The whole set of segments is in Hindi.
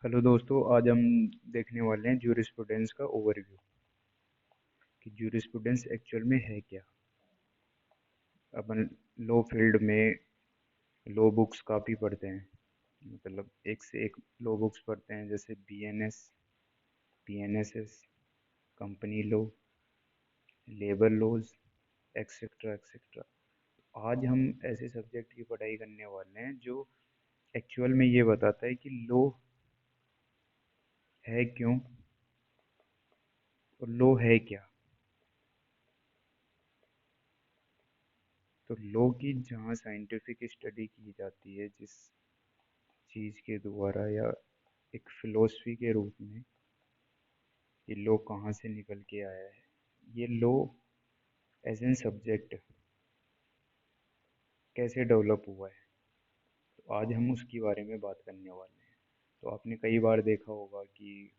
हेलो दोस्तों, आज हम देखने वाले हैं ज्यूरिस्प्रूडेंस का ओवरव्यू कि ज्यूरिस्प्रूडेंस एक्चुअल में है क्या। अपन लॉ फील्ड में लॉ बुक्स काफ़ी पढ़ते हैं, मतलब एक से एक लॉ बुक्स पढ़ते हैं, जैसे BNS, BNSS, company law, labour laws, etcetera etcetera. आज हम ऐसे सब्जेक्ट की पढ़ाई करने वाले हैं जो एक्चुअल में ये बताता है कि लॉ है क्यों और लॉ है क्या। तो लॉ की जहाँ साइंटिफिक स्टडी की जाती है, जिस चीज़ के द्वारा या एक फिलोसफी के रूप में, ये लॉ कहाँ से निकल के आया है, ये लॉ एज एन सब्जेक्ट कैसे डेवलप हुआ है। तो आज हम उसके बारे में बात करने वाले हैं। तो आपने कई बार देखा होगा कि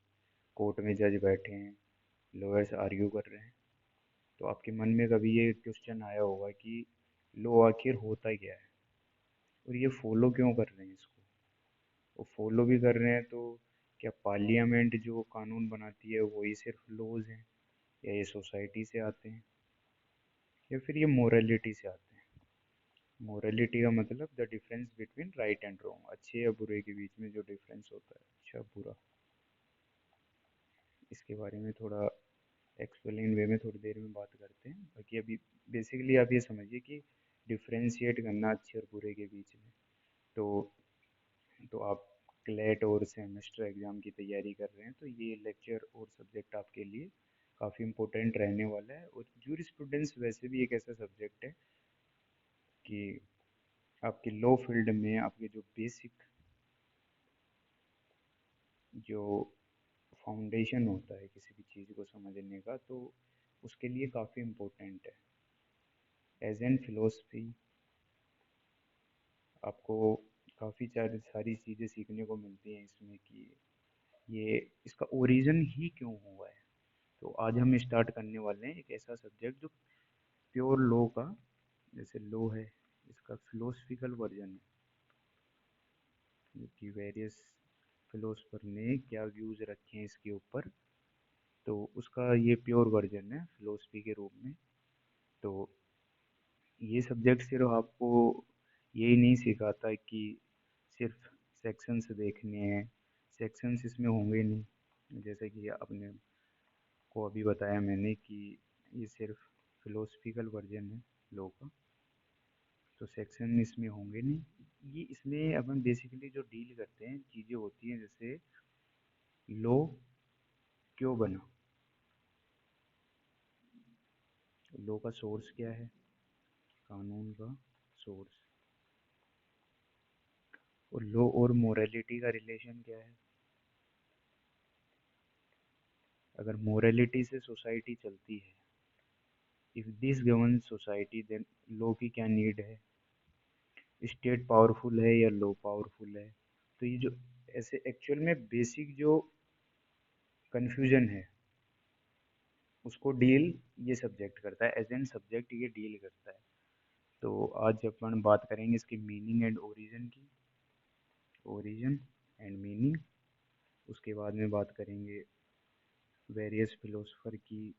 कोर्ट में जज बैठे हैं, लॉयर्स आर्ग्यू कर रहे हैं, तो आपके मन में कभी ये क्वेश्चन आया होगा कि लॉ आखिर होता क्या है और ये फॉलो क्यों कर रहे हैं इसको। वो फॉलो भी कर रहे हैं तो क्या पार्लियामेंट जो कानून बनाती है वही सिर्फ लॉज हैं, या ये सोसाइटी से आते हैं, या फिर ये मोरालिटी से आते हैं। मोरालिटी का मतलब the difference between right and wrong, अच्छे या बुरे के बीच में जो डिफरेंस होता है, अच्छा बुरा। इसके बारे में थोड़ा एक्सप्लेन वे में थोड़ी देर में बात करते हैं। बाकी अभी बेसिकली आप ये समझिए कि डिफ्रेंशिएट करना अच्छे और बुरे के बीच में। तो आप क्लेट और सेमेस्टर एग्ज़ाम की तैयारी कर रहे हैं तो ये लेक्चर और सब्जेक्ट आपके लिए काफ़ी इम्पोर्टेंट रहने वाला है। और ज्यूरिस्प्रूडेंस वैसे भी एक ऐसा सब्जेक्ट है कि आपके लॉ फील्ड में आपके जो बेसिक जो फाउंडेशन होता है किसी भी चीज़ को समझने का, तो उसके लिए काफ़ी इम्पोर्टेंट है। एज एन फिलोसफी आपको काफ़ी सारी चीज़ें सीखने को मिलती हैं इसमें कि ये इसका ओरिजिन ही क्यों हुआ है। तो आज हम स्टार्ट करने वाले हैं एक ऐसा सब्जेक्ट जो प्योर लॉ का, जैसे लॉ है, इसका फिलोसफिकल वर्जन है, जो कि वेरियस फिलोसफर ने क्या व्यूज़ रखे हैं इसके ऊपर। तो उसका ये प्योर वर्जन है फिलोसफी के रूप में। तो ये सब्जेक्ट सिर्फ आपको यही नहीं सिखाता कि सिर्फ सेक्शंस देखने हैं, सेक्शंस इसमें होंगे नहीं, जैसे कि आपने को अभी बताया मैंने कि ये सिर्फ फिलोसफिकल वर्जन है लॉ का, तो सेक्शन इसमें होंगे नहीं। ये इसमें अपन बेसिकली जो डील करते हैं चीज़ें होती हैं, जैसे लॉ क्यों बना, लॉ का सोर्स क्या है, कानून का सोर्स, और लॉ और मोरालिटी का रिलेशन क्या है। अगर मोरालिटी से सोसाइटी चलती है, if this govern society, then law की क्या नीड है, स्टेट पावरफुल है या लॉ पावरफुल है। तो ये जो ऐसे एक्चुअल में बेसिक जो कन्फ्यूजन है उसको डील ये सब्जेक्ट करता है, एज एन सब्जेक्ट ये डील करता है। तो आज अपन बात करेंगे इसकी मीनिंग एंड ओरिजिन की, ओरिजिन एंड मीनिंग। उसके बाद में बात करेंगे वेरियस फिलोसफर की।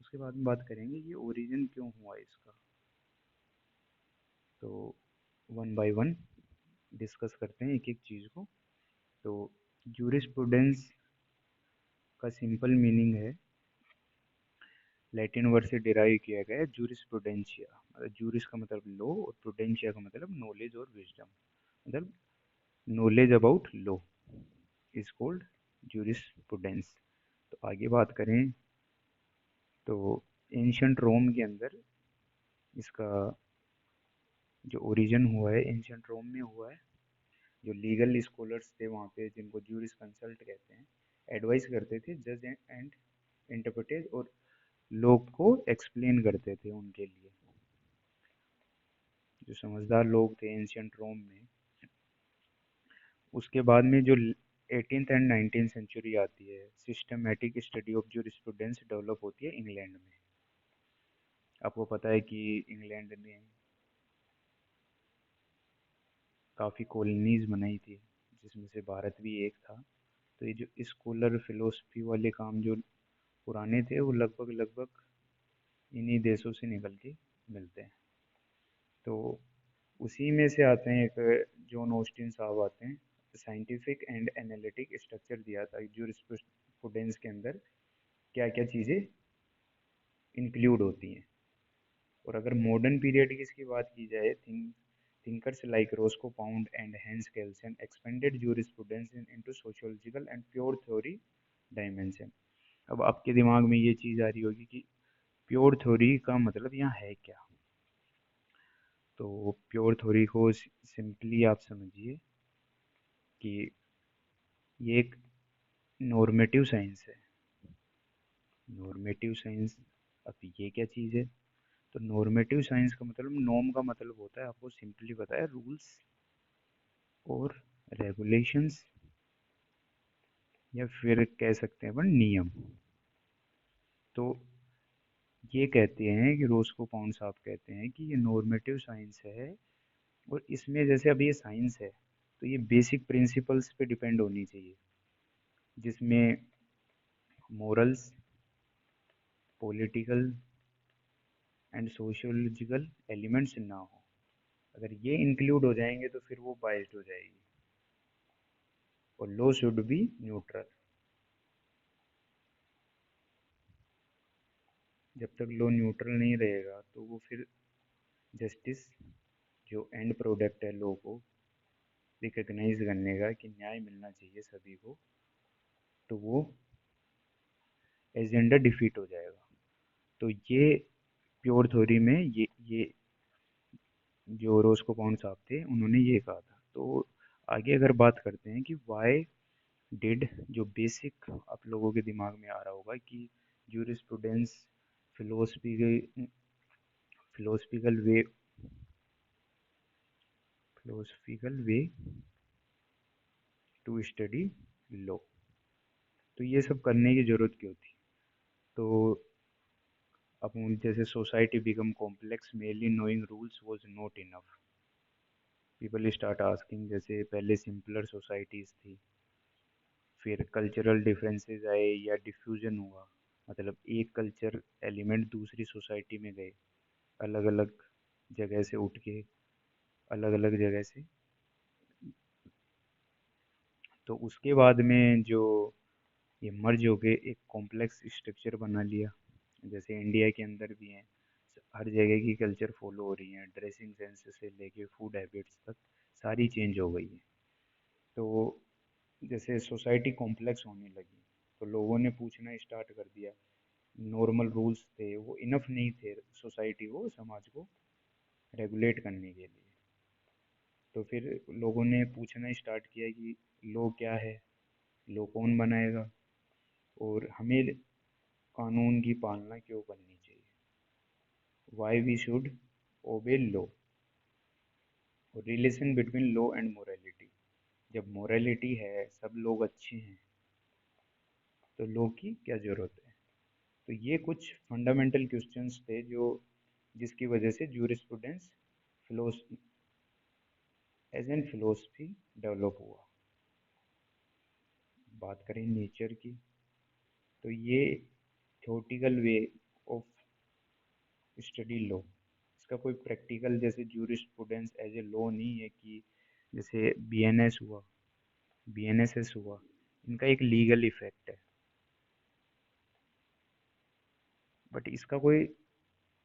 उसके बाद में बात करेंगे ये ओरिजिन क्यों हुआ इसका। तो वन बाय वन डिस्कस करते हैं एक एक चीज़ को। तो जूरिस्प्रूडेंस का सिंपल मीनिंग है, लैटिन वर्ड से डिराइव किया गया है, जूरिस्प्रूडेंशिया, मतलब जूरिस का मतलब लॉ और प्रूडेंशिया का मतलब नॉलेज और विजडम, मतलब knowledge about law is called jurisprudence. तो आगे बात करें तो एंशंट रोम के अंदर इसका जो ओरिजिन हुआ है एंशंट रोम में हुआ है। जो लीगल स्कॉलर्स थे वहाँ पे, जिनको जूरिस कंसल्ट कहते हैं, एडवाइस करते थे जज एंड इंटरप्रेटर, और लोग को एक्सप्लेन करते थे उनके लिए। जो समझदार लोग थे एंशियंट रोम में। उसके बाद में जो 18th एंड 19th सेंचुरी आती है, systematic study of jurisprudence develop होती है इंग्लैंड में। आपको पता है कि इंग्लैंड ने काफ़ी कॉलोनीज बनाई थी, जिसमें से भारत भी एक था। तो ये जो स्कॉलर फिलोसफी वाले काम जो पुराने थे वो लगभग लगभग इन्हीं देशों से निकल के मिलते हैं। तो उसी में से आते हैं, एक जॉन ऑस्टिन साहब आते हैं, साइंटिफिक एंड एनालिटिक स्ट्रक्चर दिया था जूरिस्प्रूडेंस के अंदर क्या क्या चीज़ें इंक्लूड होती हैं। और अगर मॉडर्न पीरियड की इसकी बात की जाए, thinkers like Roscoe Pound and Hans Kelsen expanded jurisprudence into sociological and pure theory dimension। अब आपके दिमाग में ये चीज़ आ रही होगी कि प्योर थ्योरी का मतलब यहाँ है क्या। तो प्योर थ्योरी को सिंपली आप समझिए कि ये एक नॉर्मेटिव साइंस है। नॉर्मेटिव साइंस, अब ये क्या चीज़ है। तो नॉर्मेटिव साइंस का मतलब, नॉर्म का मतलब होता है, आपको सिंपली पता है, रूल्स और रेगुलेशंस, या फिर कह सकते हैं अपन नियम। तो ये कहते हैं कि रोस्को पाउंड साहब कहते हैं कि ये नॉर्मेटिव साइंस है, और इसमें जैसे अब ये साइंस है तो ये बेसिक प्रिंसिपल्स पे डिपेंड होनी चाहिए, जिसमें morals, political and sociological elements ना हो। अगर ये इंक्लूड हो जाएंगे तो फिर वो बाइस्ड हो जाएगी। और लॉ शुड बी न्यूट्रल। जब तक लॉ न्यूट्रल नहीं रहेगा तो वो फिर जस्टिस, जो एंड प्रोडक्ट है लॉ को रिकग्नाइज करने का कि न्याय मिलना चाहिए सभी को, तो वो एजेंडा डिफीट हो जाएगा। तो ये प्योर थ्योरी में ये जो रोस्को पाउंड साहब थे उन्होंने ये कहा था। तो आगे अगर बात करते हैं कि वाई डिड, जो बेसिक आप लोगों के दिमाग में आ रहा होगा कि jurisprudence philosophy philosophical way philosophical way to study law, तो ये सब करने की जरूरत क्यों थी। तो अब जैसे society become complex, mainly knowing rules was not enough. People start asking, जैसे पहले सिंपलर सोसाइटीज थी, फिर कल्चरल डिफरेंसेस आए या डिफ्यूजन हुआ, मतलब एक कल्चर एलिमेंट दूसरी सोसाइटी में गए, अलग अलग जगह से उठ के अलग अलग जगह से। तो उसके बाद में जो ये मर्ज हो के एक कॉम्प्लेक्स स्ट्रक्चर बना लिया। जैसे इंडिया के अंदर भी हैं, हर जगह की कल्चर फॉलो हो रही है, ड्रेसिंग सेंस से लेके फूड हैबिट्स तक सारी चेंज हो गई है। तो जैसे सोसाइटी कॉम्प्लेक्स होने लगी तो लोगों ने पूछना स्टार्ट कर दिया। नॉर्मल रूल्स थे वो इनफ नहीं थे सोसाइटी को, समाज को रेगुलेट करने के लिए। तो फिर लोगों ने पूछना स्टार्ट किया कि लॉ क्या है, लॉ कौन बनाएगा, और हमें कानून की पालना क्यों करनी चाहिए, why we should obey law. और relation between law and morality, जब मोरालिटी है, सब लोग अच्छे हैं, तो लॉ की क्या जरूरत है। तो ये कुछ फंडामेंटल क्वेश्चंस थे जो जिसकी वजह से jurisprudence as an philosophy develop हुआ। बात करें नेचर की, तो ये theoretical way of study law, इसका कोई प्रैक्टिकल जैसे जूरिस्प्रूडेंस एज ए लॉ नहीं है कि जैसे बीएनएस हुआ, बीएनएसएस हुआ, इनका एक लीगल इफेक्ट है, बट इसका कोई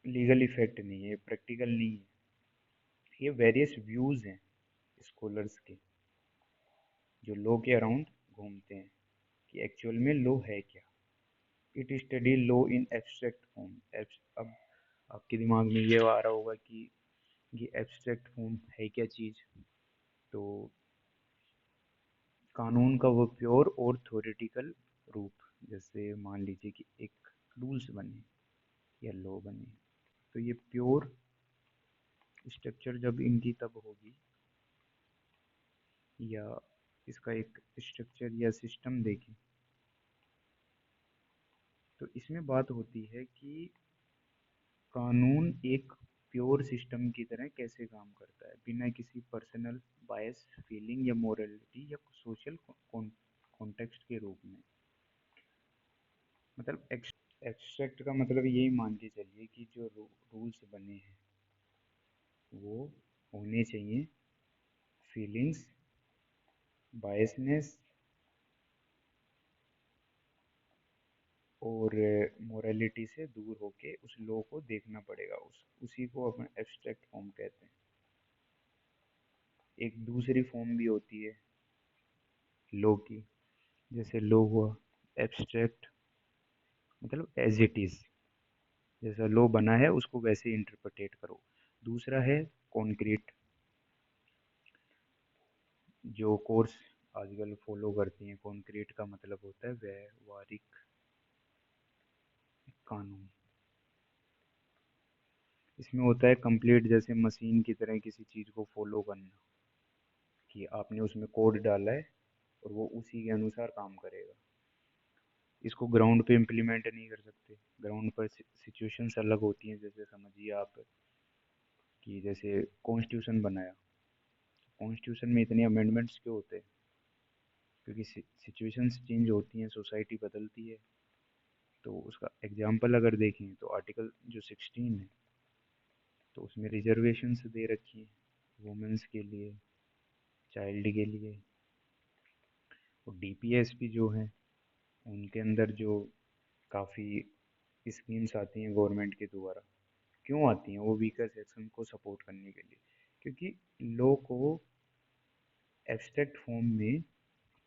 लीगल इफेक्ट नहीं है, प्रैक्टिकल नहीं है। ये वेरियस व्यूज हैं स्कॉलर्स के जो लॉ के अराउंड घूमते हैं कि एक्चुअल में लॉ है क्या। It study law in abstract form. अब आपके दिमाग में ये आ रहा होगा कि ये एब्स्ट्रैक्ट फॉर्म है क्या चीज़। तो कानून का वो प्योर और थ्योरेटिकल रूप, जैसे मान लीजिए कि एक रूल्स बने या लॉ बने, तो ये प्योर स्ट्रक्चर जब इनकी तब होगी, या इसका एक स्ट्रक्चर या सिस्टम देखें, तो इसमें बात होती है कि कानून एक प्योर सिस्टम की तरह कैसे काम करता है, बिना किसी पर्सनल बायस, फीलिंग या मोरलिटी या सोशल कॉन्टेक्स्ट के रूप में। मतलब एक्सट्रैक्ट का मतलब यही मान के चलिए कि जो रूल्स बने हैं वो होने चाहिए फीलिंग्स, बायसनेस और मोरालिटी से दूर होके उस लॉ को देखना पड़ेगा, उसी को अपन एब्स्ट्रैक्ट फॉर्म कहते हैं। एक दूसरी फॉर्म भी होती है लॉ की, जैसे लॉ हुआ एब्स्ट्रैक्ट, मतलब एज इट इज, जैसा लॉ बना है उसको वैसे इंटरप्रेट करो। दूसरा है कॉन्क्रीट, जो कोर्स आजकल फॉलो करती हैं। कॉन्क्रीट का मतलब होता है व्यवहारिक कानून। इसमें होता है कंप्लीट, जैसे मशीन की तरह किसी चीज़ को फॉलो करना, कि आपने उसमें कोड डाला है और वो उसी के अनुसार काम करेगा। इसको ग्राउंड पे इम्प्लीमेंट नहीं कर सकते, ग्राउंड पर सिचुएशंस अलग होती हैं। जैसे समझिए आप कि जैसे कॉन्स्टिट्यूशन बनाया, कॉन्स्टिट्यूशन में इतने अमेंडमेंट्स क्यों होते हैं? क्योंकि सिचुएशंस चेंज होती हैं, सोसाइटी बदलती है। तो उसका एग्जाम्पल अगर देखें तो आर्टिकल जो 16 है, तो उसमें रिजर्वेशंस दे रखी हैं वुमेंस के लिए, चाइल्ड के लिए। और डीपीएसपी जो है उनके अंदर जो काफ़ी स्कीम्स आती हैं गवर्नमेंट के द्वारा। क्यों आती हैं? वो वीकर सेक्शन को सपोर्ट करने के लिए, क्योंकि लॉ को एब्स्ट्रैक्ट फॉर्म में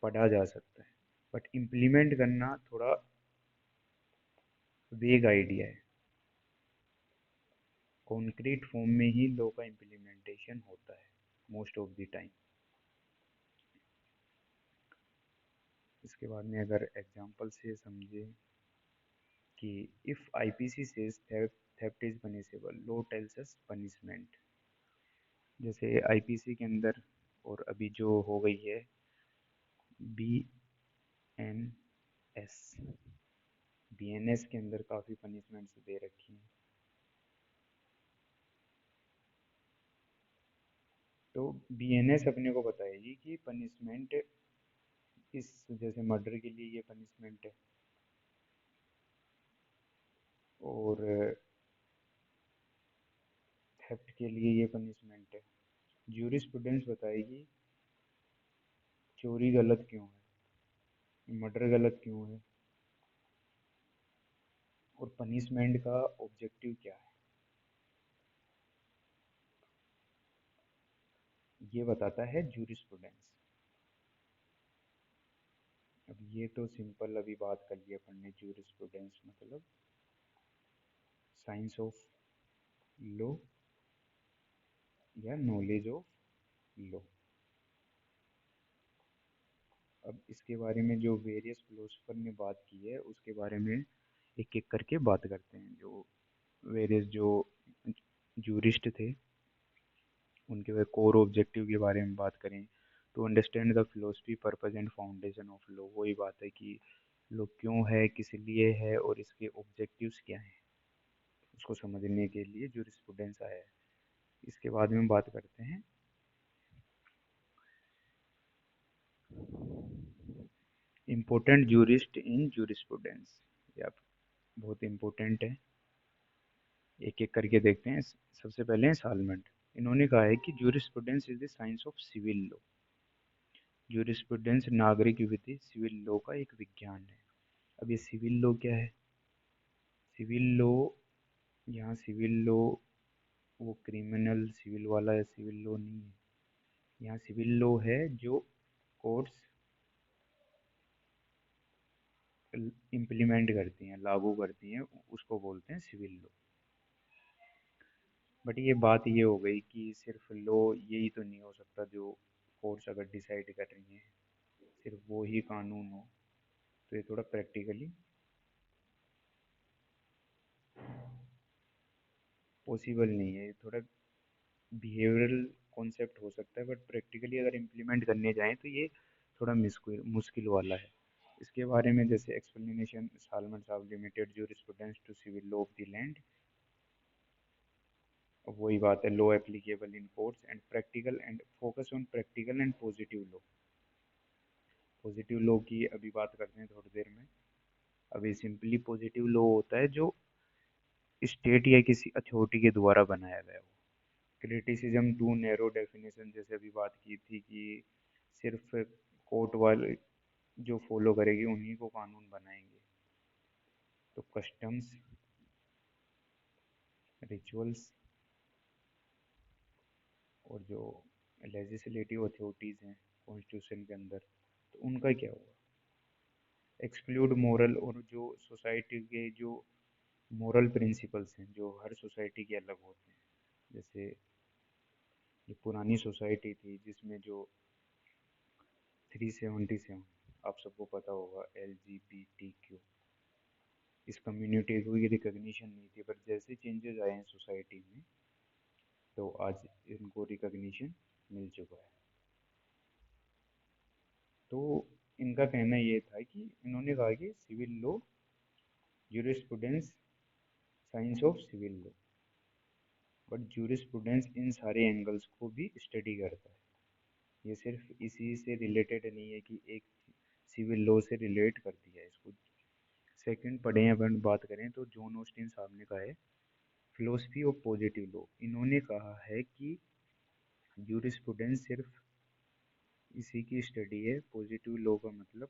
पढ़ा जा सकता है बट इम्प्लीमेंट करना थोड़ा वेग आइडिया है। कॉन्क्रीट फॉर्म में ही लॉ का इम्प्लीमेंटेशन होता है मोस्ट ऑफ द टाइम। इसके बाद में अगर एग्जांपल से समझे कि if IPC says theft is punishable, law tells us punishment. जैसे आईपीसी के अंदर और अभी जो हो गई है बीएनएस, बीएनएस के अंदर काफ़ी पनिशमेंट्स दे रखी हैं। तो बीएनएस अपने को बताएगी कि पनिशमेंट इस, जैसे मर्डर के लिए ये पनिशमेंट है, और थेफ्ट के लिए ये पनिशमेंट है। ज्यूरिस्प्रूडेंस बताएगी चोरी गलत क्यों है, मर्डर गलत क्यों है, और पनिशमेंट का ऑब्जेक्टिव क्या है, ये बताता है ज्यूरिस्प्रूडेंस। अब ये तो सिंपल अभी बात कर लिया अपन ने, ज्यूरिस्प्रूडेंस मतलब साइंस ऑफ लॉ या नॉलेज ऑफ लॉ। अब इसके बारे में जो वेरियस फिलोसफर ने बात की है उसके बारे में एक एक करके बात करते हैं। जो वेरियस जो जूरिस्ट थे उनके कोर ऑब्जेक्टिव के बारे में बात करें तो understand the philosophy, purpose and foundation of law. वही बात है कि लॉ क्यों है, किस लिए है और इसके ऑब्जेक्टिव्स क्या हैं, उसको समझने के लिए जूरिस्प्रूडेंस आया है। इसके बाद में बात करते हैं इम्पोर्टेंट जूरिस्ट इन जूरिस्प्रूडेंस। ये आप बहुत इम्पोर्टेंट है, एक एक करके देखते हैं। सबसे पहले है सालमेंट। इन्होंने कहा है कि jurisprudence is the science of civil law. Jurisprudence नागरिक विधि सिविल लॉ का एक विज्ञान है। अब ये सिविल लॉ क्या है? सिविल लॉ, यहाँ सिविल लॉ वो क्रिमिनल सिविल वाला सिविल लॉ नहीं है। यहाँ सिविल लॉ है जो कोर्ट्स इम्प्लीमेंट करती हैं, लागू करती हैं, उसको बोलते हैं सिविल लॉ। बट ये बात ये हो गई कि सिर्फ लॉ यही तो नहीं हो सकता, जो कोर्ट्स अगर डिसाइड कर रही हैं सिर्फ वो ही कानून हो, तो ये थोड़ा प्रैक्टिकली पॉसिबल नहीं है। ये थोड़ा बिहेवियरल कॉन्सेप्ट हो सकता है बट प्रैक्टिकली अगर इम्प्लीमेंट करने जाएं तो ये थोड़ा मुश्किल मुश्किल वाला है। इसके बारे में जैसे एक्सप्लेनेशन, सालमन साहब limited jurisprudence to civil law of the land अब वही बात है, law applicable in courts and practical and focus on practical and positive law. Positive law की अभी बात करते हैं थोड़ी देर में। अभी सिंपली पॉजिटिव लॉ होता है जो स्टेट या किसी अथॉरिटी के द्वारा बनाया गया हो। क्रिटिसिज्म टू नैरो डेफिनेशन, जैसे अभी बात की थी कि सिर्फ कोर्ट वाले जो फॉलो करेगी उन्हीं को कानून बनाएंगे। तो कस्टम्स, रिचुअल्स और जो लेजिस्लेटिव अथॉरिटीज़ हैं कॉन्स्टिट्यूशन के अंदर, तो उनका क्या हुआ? एक्सक्लूड मोरल, और जो सोसाइटी के जो मोरल प्रिंसिपल्स हैं जो हर सोसाइटी के अलग होते हैं। जैसे ये पुरानी सोसाइटी थी जिसमें जो 377, आप सबको पता होगा, LGBTQ, इस कम्युनिटी को ये रिकग्निशन नहीं थी, पर जैसे चेंजेस आए हैं सोसाइटी में तो आज इनको रिकग्निशन मिल चुका है। तो इनका कहना ये था कि इन्होंने कहा कि civil law, jurisprudence, science of civil law, but jurisprudence इन सारे एंगल्स को भी स्टडी करता है। ये सिर्फ इसी से रिलेटेड नहीं है कि एक सिविल लॉ से रिलेट करती है इसको। सेकंड पढ़े हैं अपन बात करें तो जॉन ऑस्टिन साहब ने कहा है फिलोसफी ऑफ पॉजिटिव लॉ। इन्होंने कहा है कि ज्यूरिस्प्रूडेंस सिर्फ इसी की स्टडी है। पॉजिटिव लॉ का मतलब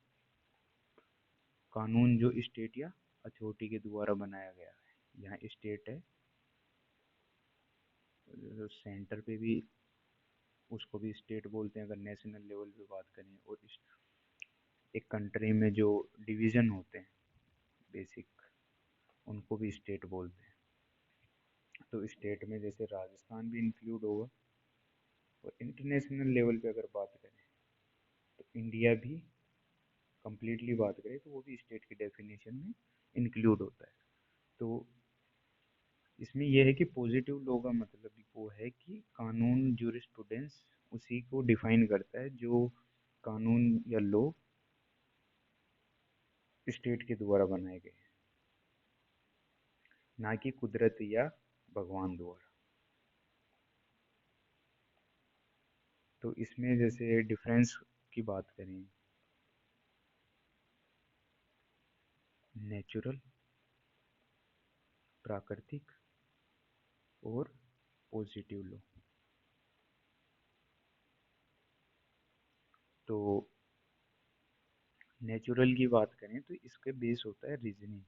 कानून जो स्टेट या अथॉरिटी के द्वारा बनाया गया है। यहाँ स्टेट है, सेंटर पे भी उसको भी स्टेट बोलते हैं अगर नेशनल लेवल पे बात करें, और एक कंट्री में जो डिवीजन होते हैं बेसिक, उनको भी स्टेट बोलते हैं। तो स्टेट में जैसे राजस्थान भी इंक्लूड होगा, और इंटरनेशनल लेवल पे अगर बात करें तो इंडिया भी कंप्लीटली बात करें तो वो भी स्टेट की डेफिनेशन में इंक्लूड होता है। तो इसमें यह है कि पॉजिटिव लॉ का मतलब वो है कि कानून, ज्यूरिस्प्रूडेंस उसी को डिफाइन करता है जो कानून या लॉ स्टेट के द्वारा बनाए गए हैं, ना कि कुदरत या भगवान द्वारा। तो इसमें जैसे डिफरेंस की बात करें, नेचुरल, प्राकृतिक और पॉजिटिव लॉ। तो नेचुरल की बात करें तो इसके बेस होता है रीजनिंग,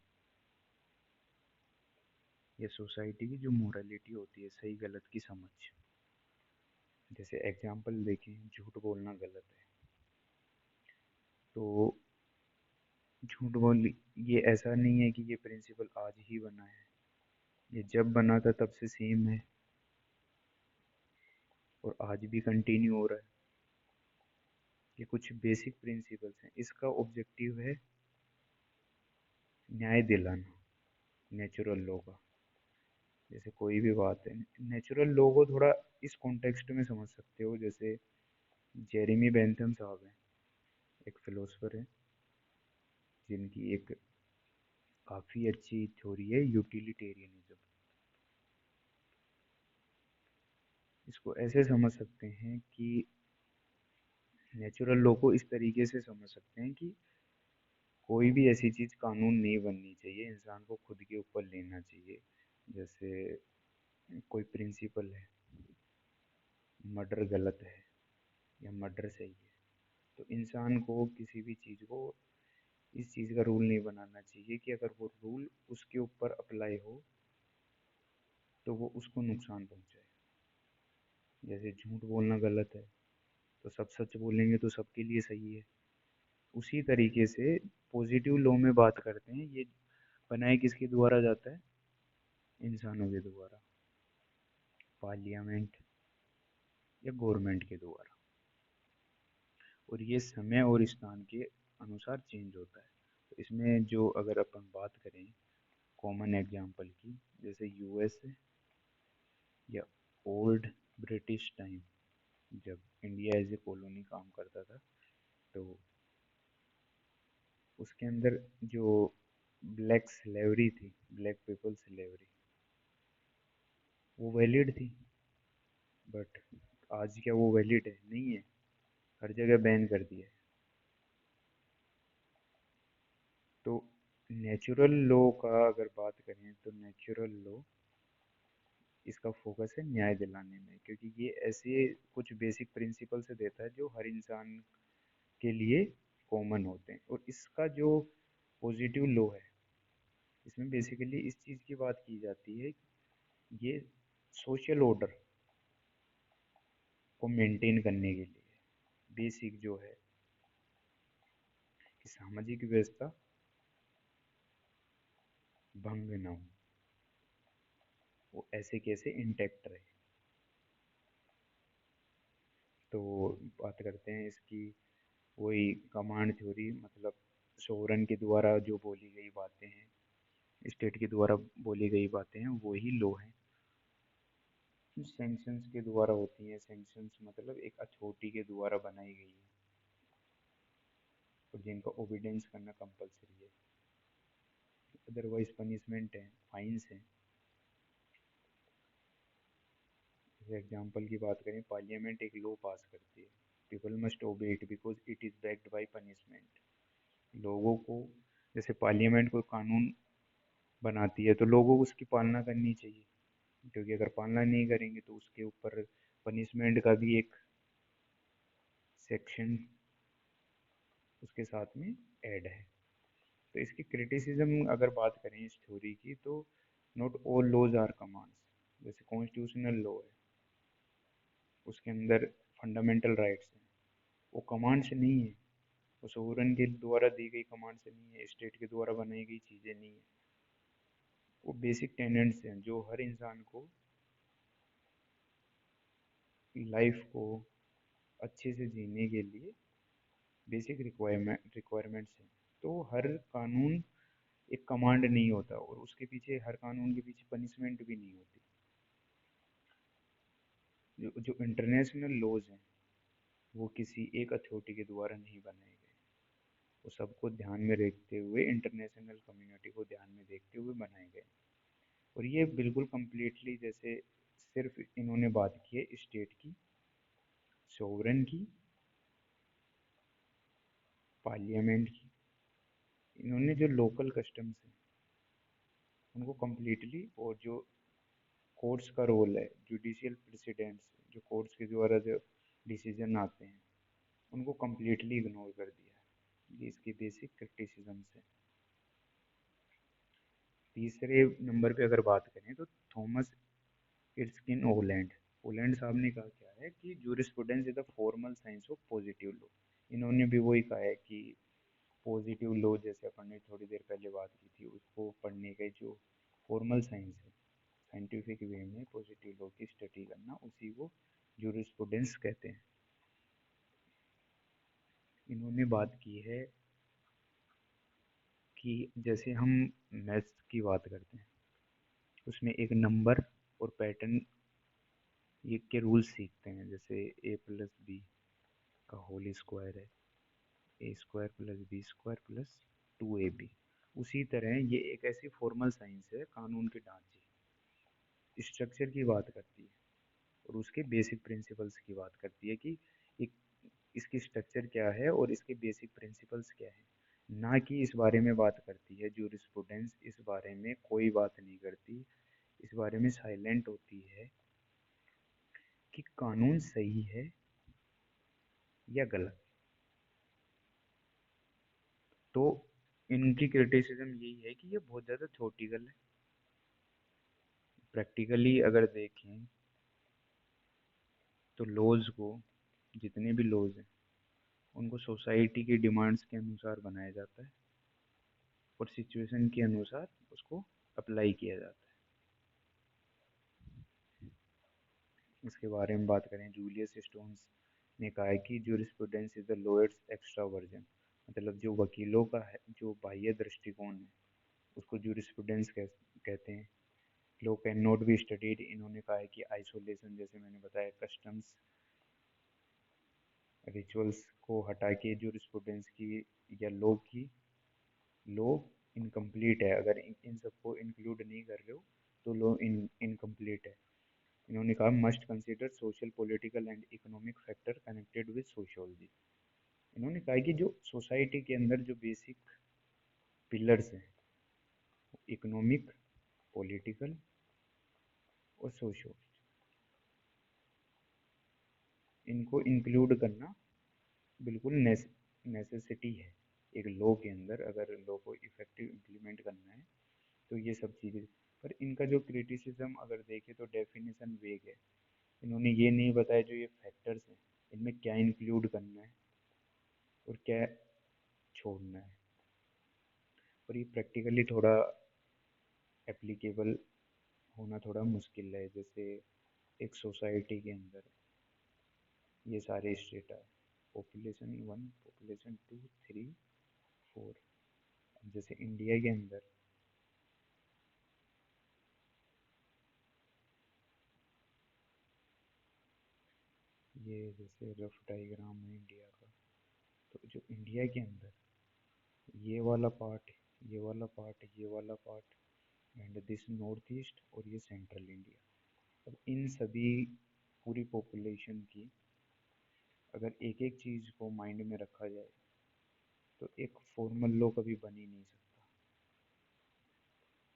या सोसाइटी की जो मोरालिटी होती है, सही गलत की समझ। जैसे एग्जाम्पल देखें, झूठ बोलना गलत है, तो झूठ बोल, ये ऐसा नहीं है कि ये प्रिंसिपल आज ही बना है, ये जब बना था तब से सेम है और आज भी कंटिन्यू हो रहा है। ये कुछ बेसिक प्रिंसिपल्स हैं, इसका ऑब्जेक्टिव है न्याय दिलाना, नेचुरल लॉ का। जैसे कोई भी बात है, नेचुरल लॉ को थोड़ा इस कॉन्टेक्स्ट में समझ सकते हो। जैसे जेरेमी बेंथम साहब हैं, एक फिलोसफर है जिनकी एक काफ़ी अच्छी थ्योरी है यूटिलिटेरियनिज्म। इसको ऐसे समझ सकते हैं कि नेचुरल लॉ को इस तरीके से समझ सकते हैं कि कोई भी ऐसी चीज़ कानून नहीं बननी चाहिए, इंसान को खुद के ऊपर लेना चाहिए। जैसे कोई प्रिंसिपल है, मर्डर गलत है या मर्डर सही है, तो इंसान को किसी भी चीज़ को इस चीज़ का रूल नहीं बनाना चाहिए कि अगर वो रूल उसके ऊपर अप्लाई हो तो वो उसको नुकसान पहुंचाए। जैसे झूठ बोलना गलत है, तो सब सच बोलेंगे तो सबके लिए सही है। उसी तरीके से पॉजिटिव लॉ में बात करते हैं, ये बनाए किसके द्वारा जाता है? इंसानों के द्वारा, पार्लियामेंट या गवर्नमेंट के द्वारा, और ये समय और स्थान के अनुसार चेंज होता है। तो इसमें जो अगर अपन बात करें कॉमन एग्जांपल की, जैसे यूएस या ओल्ड ब्रिटिश टाइम, जब इंडिया एज ए कॉलोनी काम करता था, तो उसके अंदर जो ब्लैक स्लेवरी थी, ब्लैक पीपल स्लेवरी, वो वैलिड थी, बट आज क्या वो वैलिड है? नहीं है। हर जगह बैन कर दिया है। तो नेचुरल लॉ का अगर बात करें तो नेचुरल लॉ, इसका फोकस है न्याय दिलाने में, क्योंकि ये ऐसे कुछ बेसिक प्रिंसिपल से देता है जो हर इंसान के लिए कॉमन होते हैं। और इसका जो पॉजिटिव लॉ है, इसमें बेसिकली इस चीज़ की बात की जाती है, ये सोशल ऑर्डर को मेंटेन करने के लिए बेसिक जो है कि सामाजिक व्यवस्था भंग ना हो, वो ऐसे कैसे इंटैक्ट रहे। तो बात करते हैं इसकी, वही कमांड थ्योरी, मतलब सोवरन के द्वारा जो बोली गई बातें हैं, स्टेट के द्वारा बोली गई बातें हैं, वही लॉ है। सैंक्शंस के द्वारा होती हैं। सैंक्शंस मतलब एक अथॉरिटी के द्वारा बनाई गई है और जिनका ओबीडियंस करना कंपलसरी है। अदरवाइज पनिशमेंट है, फाइन्स हैं। जैसे एग्जांपल की बात करें, पार्लियामेंट एक लॉ पास करती है, पीपल मस्ट ओबे it because it is backed by punishment. लोगों को, जैसे पार्लियामेंट कोई कानून बनाती है तो लोगों को उसकी पालना करनी चाहिए, क्योंकि अगर पालना नहीं करेंगे तो उसके ऊपर पनिशमेंट का भी एक सेक्शन उसके साथ में ऐड है। तो इसकी क्रिटिसिज्म अगर बात करें इस थ्योरी की, तो not all laws are commands. जैसे कॉन्स्टिट्यूशनल लॉ है, उसके अंदर फंडामेंटल राइट्स हैं, वो कमांड से नहीं है, वो सोवरन के द्वारा दी गई कमांड से नहीं है, स्टेट के द्वारा बनाई गई चीज़ें नहीं है। वो बेसिक टेनेंट्स हैं जो हर इंसान को लाइफ को अच्छे से जीने के लिए बेसिक रिक्वायरमेंट्स हैं। तो हर कानून एक कमांड नहीं होता, और उसके पीछे, हर कानून के पीछे पनिशमेंट भी नहीं होती। जो इंटरनेशनल लॉज हैं, वो किसी एक अथॉरिटी के द्वारा नहीं बनाए गए, वो सबको ध्यान में रखते हुए, इंटरनेशनल कम्युनिटी को ध्यान में देखते हुए बनाए गए। और ये बिल्कुल कम्प्लीटली, जैसे सिर्फ इन्होंने बात की है स्टेट की, सोवरन की, पार्लियामेंट की, इन्होंने जो लोकल कस्टम्स हैं उनको कम्प्लीटली, और जो कोर्ट्स का रोल है, जुडिशियल प्रेसिडेंट्स, जो कोर्ट्स के द्वारा जो डिसीजन आते हैं, उनको कम्प्लीटली इग्नोर कर दिया है। ये इसकी बेसिक क्रिटिसिजम्स है। तीसरे नंबर पे अगर बात करें तो थॉमस इर्स्किन ओलैंड, ओलैंड साहब ने कहा क्या है कि jurisprudence is the formal science of positive law. इन्होंने भी वही कहा है कि पॉजिटिव लॉ, जैसे अपन ने थोड़ी देर पहले बात की थी, उसको पढ़ने का जो फॉर्मल साइंस है, साइंटिफिक वे में पॉजिटिव लॉ की स्टडी करना, उसी को जूरिस्प्रूडेंस कहते हैं। इन्होंने बात की है कि जैसे हम मैथ्स की बात करते हैं, उसमें एक नंबर और पैटर्न ये के रूल्स सीखते हैं। जैसे ए प्लस बी का होल स्क्वायर है, A square plus B square plus 2ab। उसी तरह ये एक ऐसी फॉर्मल साइंस है, कानून के ढांचे, स्ट्रक्चर की बात करती है, और उसके बेसिक प्रिंसिपल्स की बात करती है कि एक इसकी स्ट्रक्चर क्या है और इसके बेसिक प्रिंसिपल्स क्या है। ना कि इस बारे में बात करती है जूरिस्प्रूडेंस, इस बारे में कोई बात नहीं करती, इस बारे में साइलेंट होती है कि कानून सही है या गलत। तो इनकी क्रिटिसिज्म यही है कि ये बहुत ज़्यादा थ्योरेटिकल है। प्रैक्टिकली अगर देखें तो लॉज को, जितने भी लॉज हैं, उनको सोसाइटी की डिमांड्स के अनुसार बनाया जाता है और सिचुएशन के अनुसार उसको अप्लाई किया जाता है। इसके बारे में बात करें, जूलियस स्टोन्स ने कहा है कि jurisprudence is the lawyers extra version, मतलब जो वकीलों का है, जो बाह्य दृष्टिकोण है, उसको जूरिस्प्रूडेंस कहते हैं। Law can not be studied, इन्होंने कहा है कि आइसोलेशन, जैसे मैंने बताया, कस्टम्स, रिचुअल्स को हटा के जूरिस्प्रूडेंस की या लॉ इनकम्प्लीट है। अगर इन सबको इंक्लूड नहीं कर रहे हो तो लॉ इनकम्प्लीट है। इन्होंने कहा must consider social political and economic factor connected with sociology. इन्होंने कहा कि जो सोसाइटी के अंदर जो बेसिक पिलर्स हैं, इकोनॉमिक, पॉलिटिकल और सोशल, इनको इंक्लूड करना बिल्कुल नेसेसिटी है। एक लॉ के अंदर अगर लॉ को इफेक्टिव इम्प्लीमेंट करना है तो ये सब चीज़ें। पर इनका जो क्रिटिसिज्म अगर देखें तो डेफिनेशन वेग है। इन्होंने ये नहीं बताया जो ये फैक्टर्स हैं इनमें क्या इंक्लूड करना है और क्या छोड़ना है। और ये प्रैक्टिकली थोड़ा एप्लीकेबल होना थोड़ा मुश्किल है। जैसे एक सोसाइटी के अंदर ये सारे स्टेट है, पॉपुलेशन 1, पॉपुलेशन 2, 3, 4। जैसे इंडिया के अंदर ये जैसे रफ डायग्राम है इंडिया का, तो जो इंडिया के अंदर ये वाला पार्ट, ये वाला पार्ट, ये वाला part and this north east और ये सेंट्रल इंडिया। अब इन सभी पूरी पॉपुलेशन की अगर एक एक चीज़ को माइंड में रखा जाए तो एक फॉर्मल लॉ कभी बन ही नहीं सकता।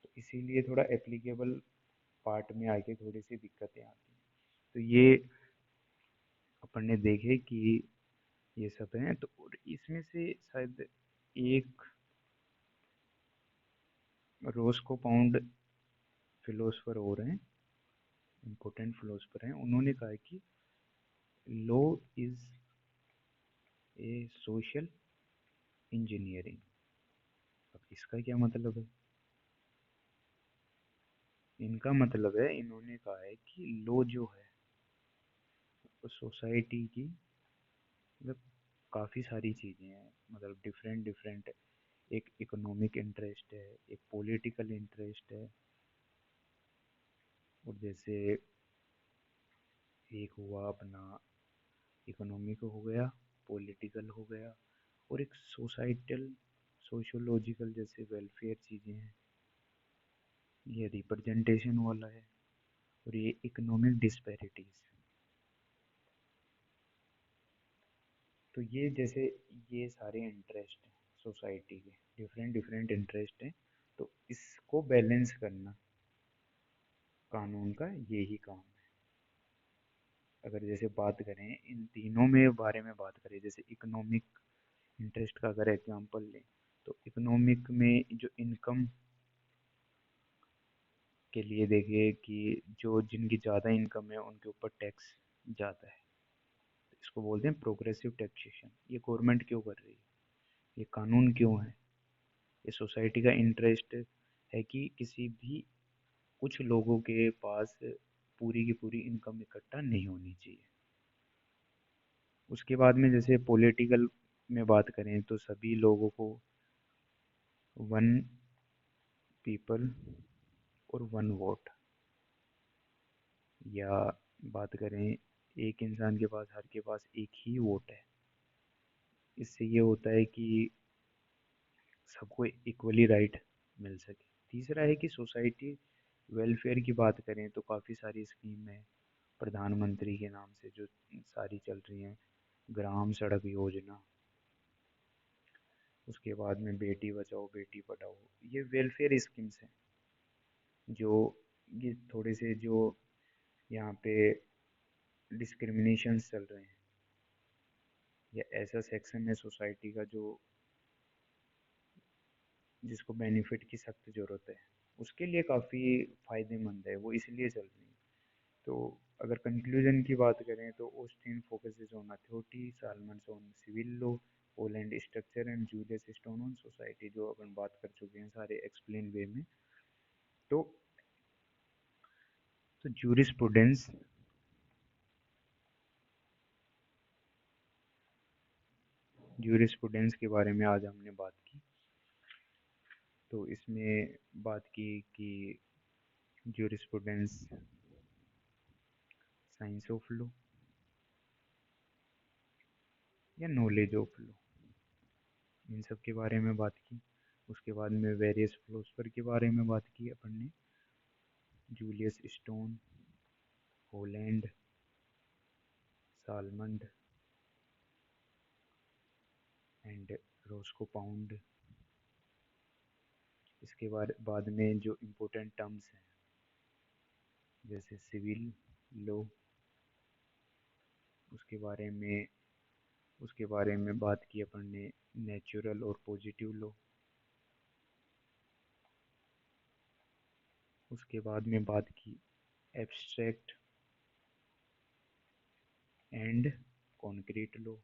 तो इसीलिए थोड़ा एप्लीकेबल पार्ट में आके थोड़ी सी दिक्कतें आती हैं। तो ये अपन ने देखे कि ये सब हैं। तो और इसमें से शायद एक रोस्को पाउंड फिलोसफर और हैं, इम्पोर्टेंट फिलोसफर हैं, उन्होंने कहा कि law is a social engineering. अब इसका क्या मतलब है? इनका मतलब है, इन्होंने कहा है कि लॉ जो है वो सोसाइटी की मतलब काफ़ी सारी चीज़ें हैं, मतलब डिफरेंट डिफरेंट। एक इकोनॉमिक इंटरेस्ट है, एक पॉलिटिकल इंटरेस्ट है, और जैसे एक हुआ अपना इकोनॉमिक हो गया, पॉलिटिकल हो गया, और एक सोसाइटल सोशियोलॉजिकल जैसे वेलफेयर चीज़ें हैं, ये रिप्रेजेंटेशन वाला है, और ये इकोनॉमिक डिस्पैरिटीज। तो ये जैसे ये सारे इंटरेस्ट हैं सोसाइटी के, डिफरेंट डिफरेंट इंटरेस्ट हैं। तो इसको बैलेंस करना कानून का यही काम है। अगर जैसे बात करें इन तीनों में बारे में बात करें, जैसे इकोनॉमिक इंटरेस्ट का अगर एग्जांपल लें, तो इकोनॉमिक में जो इनकम के लिए देखिए कि जो जिनकी ज़्यादा इनकम है उनके ऊपर टैक्स ज़्यादा है। तो इसको बोलते हैं प्रोग्रेसिव टैक्सेशन। ये गवर्नमेंट क्यों कर रही है, ये कानून क्यों है? ये सोसाइटी का इंटरेस्ट है कि किसी भी कुछ लोगों के पास पूरी की पूरी इनकम इकट्ठा नहीं होनी चाहिए। उसके बाद में जैसे पॉलिटिकल में बात करें तो सभी लोगों को वन पीपल और वन वोट, या बात करें एक इंसान के पास, हर के पास एक ही वोट है। इससे ये होता है कि सबको इक्वली राइट मिल सके। तीसरा है कि सोसाइटी वेलफेयर की बात करें तो काफ़ी सारी स्कीम है प्रधानमंत्री के नाम से जो सारी चल रही हैं। ग्राम सड़क योजना, उसके बाद में बेटी बचाओ बेटी पढ़ाओ, ये वेलफेयर स्कीम्स हैं। जो ये थोड़े से जो यहाँ पे डिस्क्रिमिनेशंस चल रहे हैं, या ऐसा सेक्शन है सोसाइटी का जो जिसको बेनिफिट की सख्त ज़रूरत है, उसके लिए काफ़ी फ़ायदेमंद है, वो इसलिए चल रही है। तो अगर कंक्लूजन की बात करें तो Austin focuses on authority, Salmond's on civil law, Holland structure and Julius Stone on society, जो अपन बात कर चुके हैं सारे एक्सप्लेन वे में। तो जूरिस्प्रूडेंस, जूरिस्प्रूडेंस के बारे में आज हमने बात की। तो इसमें बात की कि जूरिस्प्रूडेंस साइंस ऑफ लॉ या नॉलेज ऑफ लॉ, इन सब के बारे में बात की। उसके बाद में वेरियस फिलोसफर के बारे में बात की अपन ने, Julius Stone, Holland, Salmond and Roscoe Pound. इसके बाद में जो इम्पोर्टेंट टर्म्स हैं जैसे सिविल लॉ, उसके बारे में उसके बारे में बात की अपन ने। नेचुरल और पॉजिटिव लॉ, उसके बाद में बात की एब्स्ट्रैक्ट एंड कॉन्क्रीट लॉ।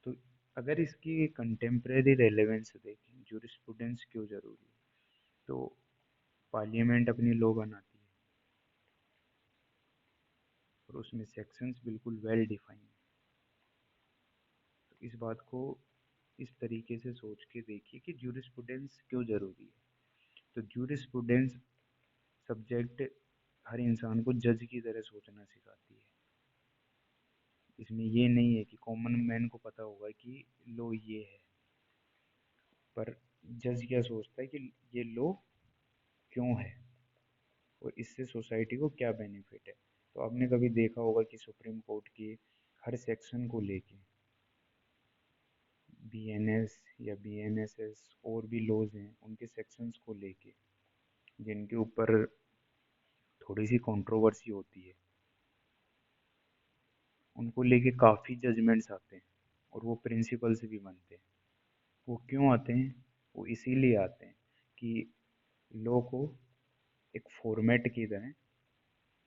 तो अगर इसकी कंटेम्प्रेरी रेलेवेंस देखें, जूरिस्प्रूडेंस क्यों जरूरी है, तो पार्लियामेंट अपनी लॉ बनाती है और उसमें सेक्शंस बिल्कुल वेल डिफाइंड। तो इस बात को इस तरीके से सोच के देखिए कि जूरिस्प्रूडेंस क्यों जरूरी है। तो जूरिस्प्रूडेंस सब्जेक्ट हर इंसान को जज की तरह सोचना सिखाती है। इसमें ये नहीं है कि कॉमन मैन को पता होगा कि लो ये है, पर जज क्या सोचता है कि ये लो क्यों है और इससे सोसाइटी को क्या बेनिफिट है। तो आपने कभी देखा होगा कि सुप्रीम कोर्ट के हर सेक्शन को लेके बीएनएस या बीएनएसएस और भी लॉज हैं, उनके सेक्शंस को लेके जिनके ऊपर थोड़ी सी कंट्रोवर्सी होती है, उनको लेके काफ़ी जजमेंट्स आते हैं और वो प्रिंसिपल से भी बनते हैं। वो क्यों आते हैं? वो इसीलिए आते हैं कि लॉ को एक फॉर्मेट की तरह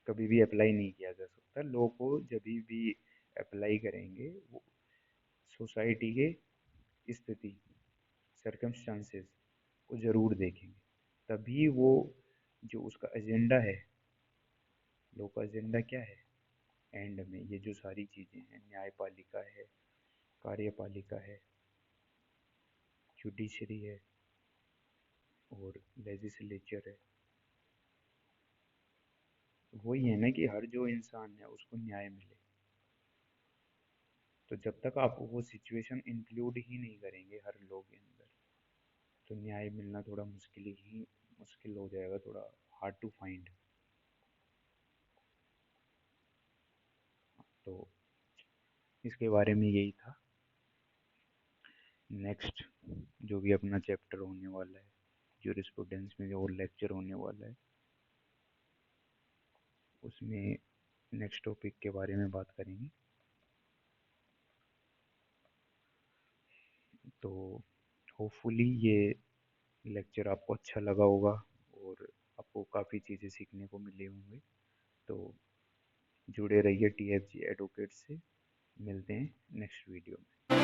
कभी भी अप्लाई नहीं किया जा सकता। लॉ को जब भी अप्लाई करेंगे वो सोसाइटी के स्थिति, सर्कमस्टांसेस को ज़रूर देखेंगे, तभी वो जो उसका एजेंडा है, लॉ का एजेंडा क्या है, एंड में ये जो सारी चीज़ें हैं, न्यायपालिका है, कार्यपालिका है, जुडिशरी है और लेजिस्लेचर है, वही है ना कि हर जो इंसान है उसको न्याय मिले। तो जब तक आप वो सिचुएशन इंक्लूड ही नहीं करेंगे हर लोग के अंदर, तो न्याय मिलना थोड़ा मुश्किल हो जाएगा, थोड़ा हार्ड टू फाइंड। तो इसके बारे में यही था। नेक्स्ट जो भी अपना चैप्टर होने वाला है, जूरिस्प्रूडेंस में जो और लेक्चर होने वाला है, उसमें नेक्स्ट टॉपिक के बारे में बात करेंगे। तो होपफुली ये लेक्चर आपको अच्छा लगा होगा और आपको काफ़ी चीज़ें सीखने को मिली होंगी। तो जुड़े रहिए टीएफजी एडवोकेट से। मिलते हैं नेक्स्ट वीडियो में।